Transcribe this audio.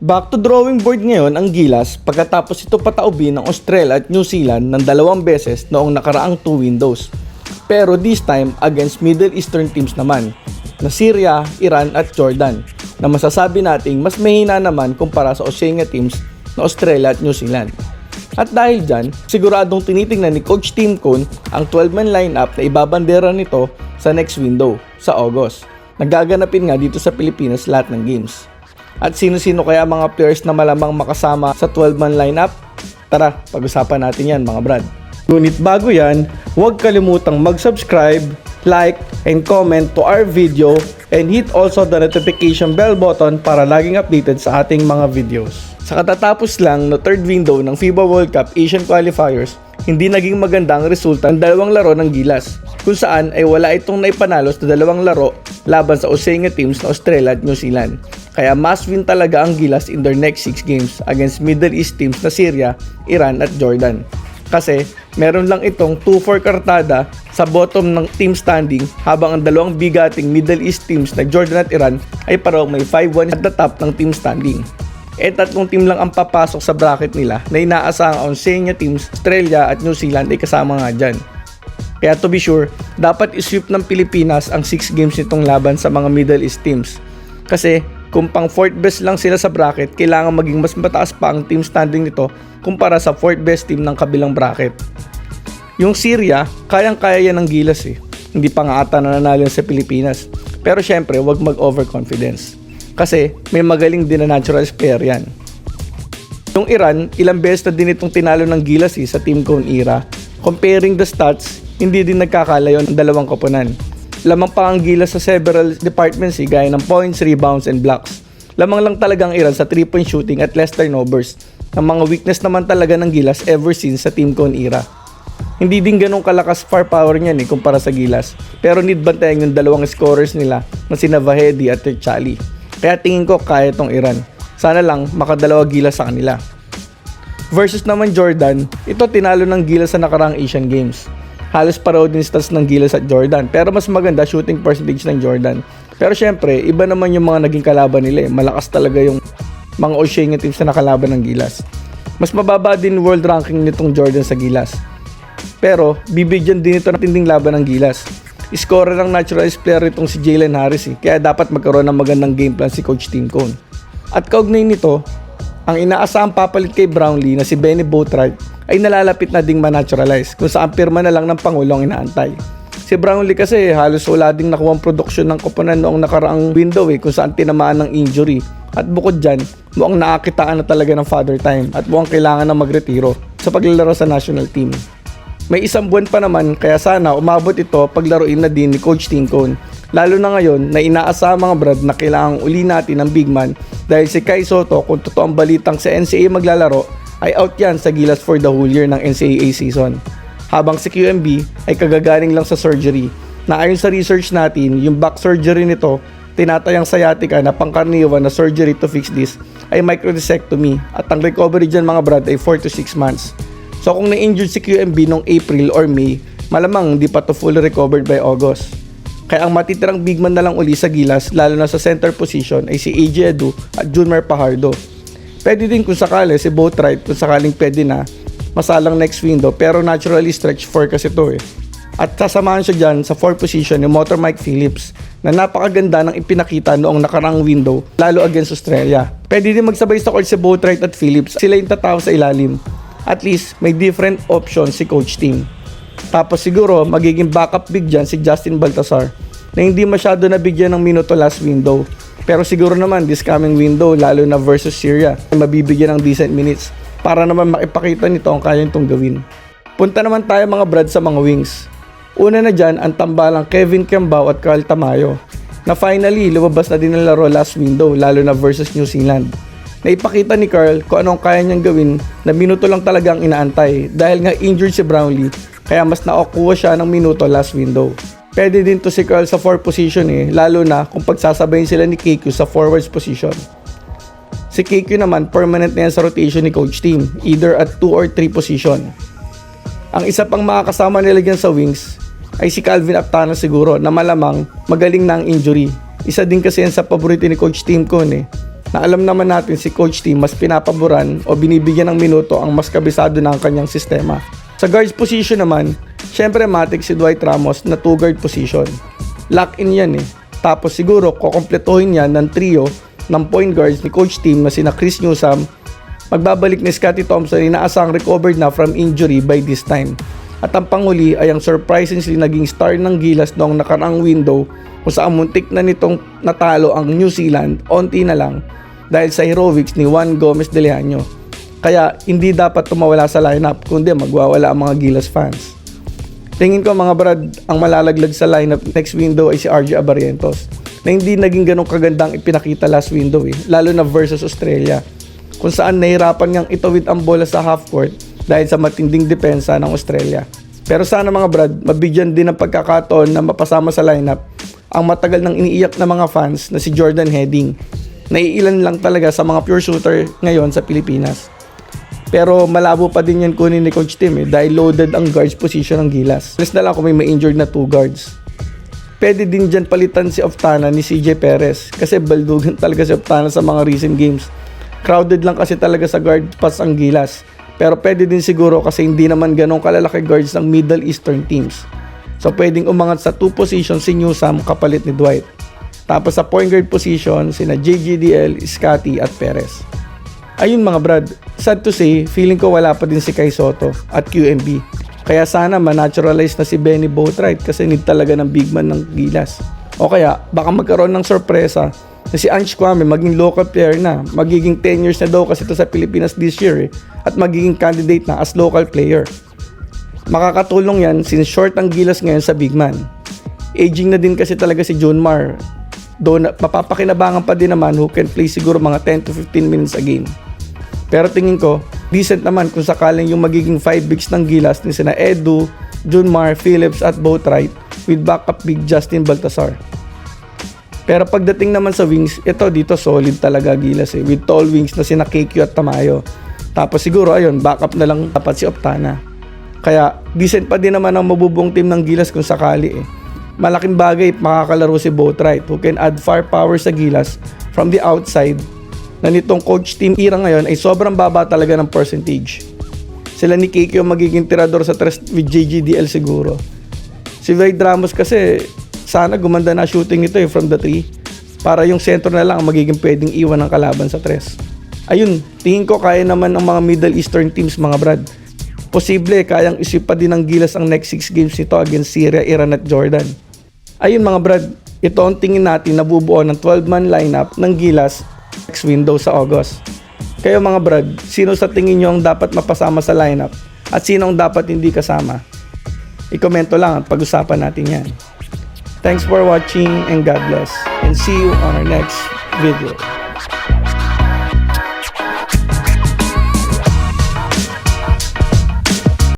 Back to drawing board ngayon ang Gilas pagkatapos ito pataubin ng Australia at New Zealand ng 2 beses noong nakaraang 2 windows. Pero this time against Middle Eastern teams naman na Syria, Iran at Jordan na masasabi nating mas mahina naman kumpara sa Oceania teams na Australia at New Zealand. At dahil dyan, siguradong tinitingnan ni Coach Tim Cone ang 12-man lineup na ibabandera nito sa next window sa August. Nagaganapin nga dito sa Pilipinas lahat ng games. At sino-sino kaya mga players na malamang makasama sa 12-man lineup? Tara, pag-usapan natin yan mga brad. Ngunit bago yan, huwag kalimutang mag-subscribe, like, and comment to our video and hit also the notification bell button para laging updated sa ating mga videos. Sa katatapos lang na third window ng FIBA World Cup Asian Qualifiers, hindi naging maganda ang resulta ng 2 laro ng Gilas, kung saan ay wala itong naipanalo sa 2 laro laban sa Oceania teams na Australia at New Zealand. Kaya must win talaga ang Gilas in their next 6 games against Middle East teams na Syria, Iran at Jordan. Kasi meron lang itong 2-4 kartada sa bottom ng team standing habang ang dalawang bigating Middle East teams na Jordan at Iran ay parang may 5-1 at the top ng team standing. Tatlong team lang ang papasok sa bracket nila na inaasahang Oceania teams, Australia at New Zealand ay kasama nga dyan. Kaya to be sure, dapat isweep ng Pilipinas ang 6 games nitong laban sa mga Middle East teams. Kasi kung pang 4th best lang sila sa bracket, kailangan maging mas mataas pa ang team standing nito kumpara sa 4th best team ng kabilang bracket. Yung Syria, kayang-kaya yan ng Gilas eh. Hindi pa nga ata nananalo sa Pilipinas. Pero syempre, wag mag-overconfidence. Kasi may magaling din na natural player yan. Yung Iran, ilang beses na din itong tinalo ng Gilas sa Team Cone era. Comparing the stats, hindi din nagkakalayo ang dalawang koponan. Lamang pa ang Gilas sa several departments gaya ng points, rebounds, and blocks. Lamang lang talagang Iran sa 3-point shooting at less turnovers. Ang mga weakness naman talaga ng Gilas ever since sa Team Cone era. Hindi din ganun kalakas firepower niyan kumpara sa Gilas. Pero need bantayan yung dalawang scorers nila na sina Vahedi at Terchali. Kaya tingin ko kaya itong Iran. Sana lang makadalawa Gilas sa kanila. Versus naman Jordan, ito tinalo ng Gilas sa nakaraang Asian Games. Halos pareho din stats ng Gilas at Jordan, pero mas maganda shooting percentage ng Jordan. Pero syempre, iba naman yung mga naging kalaban nila. Malakas talaga yung mga Oceania teams na nakalaban ng Gilas. Mas mababa din world ranking nitong Jordan sa Gilas. Pero bibigyan din ito ng tinding laban ng Gilas. Scorer ng naturalized player itong si Jalen Harris kaya dapat magkaroon ng magandang game plan si Coach Tim Cone. At kaugnay nito, ang inaasahang papalit kay Brownlee na si Benny Boatwright ay nalalapit na ding ma-naturalize kung saan pirma na lang ng Pangulo ang inaantay. Si Brownlee kasi halos wala ding nakuha ang produksyon ng koponan noong nakaraang window kung saan tinamaan ng injury. At bukod dyan, mukhang naakitaan na talaga ng father time at mukhang kailangan na magretiro sa paglalaro sa national team. May 1 buwan pa naman kaya sana umabot ito paglaruin na din ni Coach Tim Cone. Lalo na ngayon na inaasa mga brad na kailangang uli natin ng big man dahil si Kai Soto kung totoo ang balitang sa NCAA maglalaro ay out yan sa Gilas for the whole year ng NCAA season. Habang si QMB ay kagagaling lang sa surgery na ayon sa research natin yung back surgery nito tinatayang sciatica na pangkaraniwan na surgery to fix this ay microdiscectomy at ang recovery dyan mga brad ay 4 to 6 months. So kung na-injured si QMB noong April or May, malamang hindi pa to fully recovered by August. Kaya ang matitirang big man na lang uli sa Gilas, lalo na sa center position, ay si AJ Edu at Junmar Pajardo. Pwede din kung sakali si Boatwright kung sakaling pwede na masalang next window pero naturally stretch 4 kasi to At sasamahan siya dyan sa 4 position ni Motor Mike Phillips na napakaganda ng ipinakita noong nakaraang window lalo against Australia. Pwede din magsabay sa court si Boatwright at Phillips, sila yung tatawa sa ilalim. At least may different options si Coach Tim. Tapos siguro magiging backup big dyan si Justin Baltasar na hindi masyado nabigyan ng minuto last window. Pero siguro naman this coming window lalo na versus Syria ay mabibigyan ng decent minutes para naman makipakita nito ang kaya nitong gawin. Punta naman tayo mga brad sa mga wings. Una na dyan ang tambalang Kevin Kembao at Carl Tamayo na finally lumabas na din ang laro last window lalo na versus New Zealand. Naipakita ni Carl kung anong kaya niyang gawin na minuto lang talaga ang inaantay dahil nga injured si Brownlee kaya mas nakukuha siya ng minuto last window. Pwede din to si Carl sa 4 position lalo na kung pagsasabayin sila ni KQ sa forwards position. Si KQ naman permanent na yan sa rotation ni Coach Tim either at 2 or 3 position. Ang isa pang makakasama nila dyan sa wings ay si Calvin Aptana siguro na malamang magaling na ang injury. Isa din kasi yan sa paborito ni Coach Tim Cone na alam naman natin si Coach T mas pinapaboran o binibigyan ng minuto ang mas kabisado ng kanyang sistema. Sa guards position naman, syempre matik si Dwight Ramos na 2 guard position. Lock-in yan eh. Tapos siguro kukumpletuhin yan ng trio ng point guards ni Coach Tim na sina Chris Newsome. Magbabalik ni Scottie Thompson na inaasang recovered na from injury by this time. At ang panghuli ay ang surprisingly naging star ng Gilas noong nakaraang window kung saan muntik na nitong natalo ang New Zealand onti na lang dahil sa heroics ni Juan Gomez de Leaño. Kaya hindi dapat tumawala sa lineup kundi magwawala ang mga Gilas fans. Tingin ko mga brad, ang malalaglag sa lineup next window ay si RJ Abarientos na hindi naging ganong kagandang ipinakita last window lalo na versus Australia kung saan nahirapan niyang itawid ang bola sa half court dahil sa matinding depensa ng Australia. Pero sana mga brad, mabigyan din ng pagkakataon na mapasama sa lineup ang matagal nang iniiyak na mga fans na si Jordan Heading. Naiilan lang talaga sa mga pure shooter ngayon sa Pilipinas. Pero malabo pa din yan kunin ni Coach Tim dahil loaded ang guards position ng Gilas. Less na lang kung may injured na 2 guards. Pwede din dyan palitan si Oftana ni CJ Perez kasi baldugan talaga si Oftana sa mga recent games. Crowded lang kasi talaga sa guard pass ang Gilas. Pero pwede din siguro kasi hindi naman ganong kalalaki guards ng Middle Eastern teams. So pwedeng umangat sa 2 positions si Newsome kapalit ni Dwight. Tapos sa point guard position, sina JGDL, Scottie at Perez. Ayun mga brad, sad to say, feeling ko wala pa din si Kai Soto at QMB. Kaya sana ma-naturalize na si Benny Boatwright kasi need talaga ng big man ng Gilas. O kaya, baka magkaroon ng sorpresa na si Ange Kwame maging local player na, magiging 10 years na daw kasi ito sa Pilipinas this year at magiging candidate na as local player. Makakatulong yan since short ang Gilas ngayon sa big man. Aging na din kasi talaga si Junmar. Doon mapapakinabangan pa din naman who can play siguro mga 10 to 15 minutes a game. Pero tingin ko, decent naman kung sakaling yung magiging 5 bigs ng Gilas ni sina Edu, Junmar, Phillips at Boatwright with backup big Justin Baltasar. Pero pagdating naman sa wings, ito dito solid talaga Gilas with tall wings na sina KQ at Tamayo. Tapos siguro ayun, backup na lang dapat si Oftana. Kaya decent pa din naman ang mabubuong team ng Gilas kung sakali Malaking bagay makakalaro si Boatwright who can add firepower sa Gilas from the outside na nitong coach team era ngayon ay sobrang baba talaga ng percentage. Sila ni KQ magiging tirador sa tres with JGDL siguro. Si Dwight Ramos kasi sana gumanda na shooting ito from the 3 para yung center na lang magiging pwedeng iwan ng kalaban sa tres. Ayun, tingin ko kaya naman ng mga Middle Eastern teams mga brad. Posible kayang isip pa din ng Gilas ang next 6 games nito against Syria, Iran at Jordan. Ayun mga brad, ito ang tingin natin na bubuo ng 12-man lineup ng Gilas next window sa August. Kayo mga brad, sino sa tingin nyo ang dapat mapasama sa lineup at sino ang dapat hindi kasama? I-komento lang at pag-usapan natin yan. Thanks for watching and God bless and see you on our next video.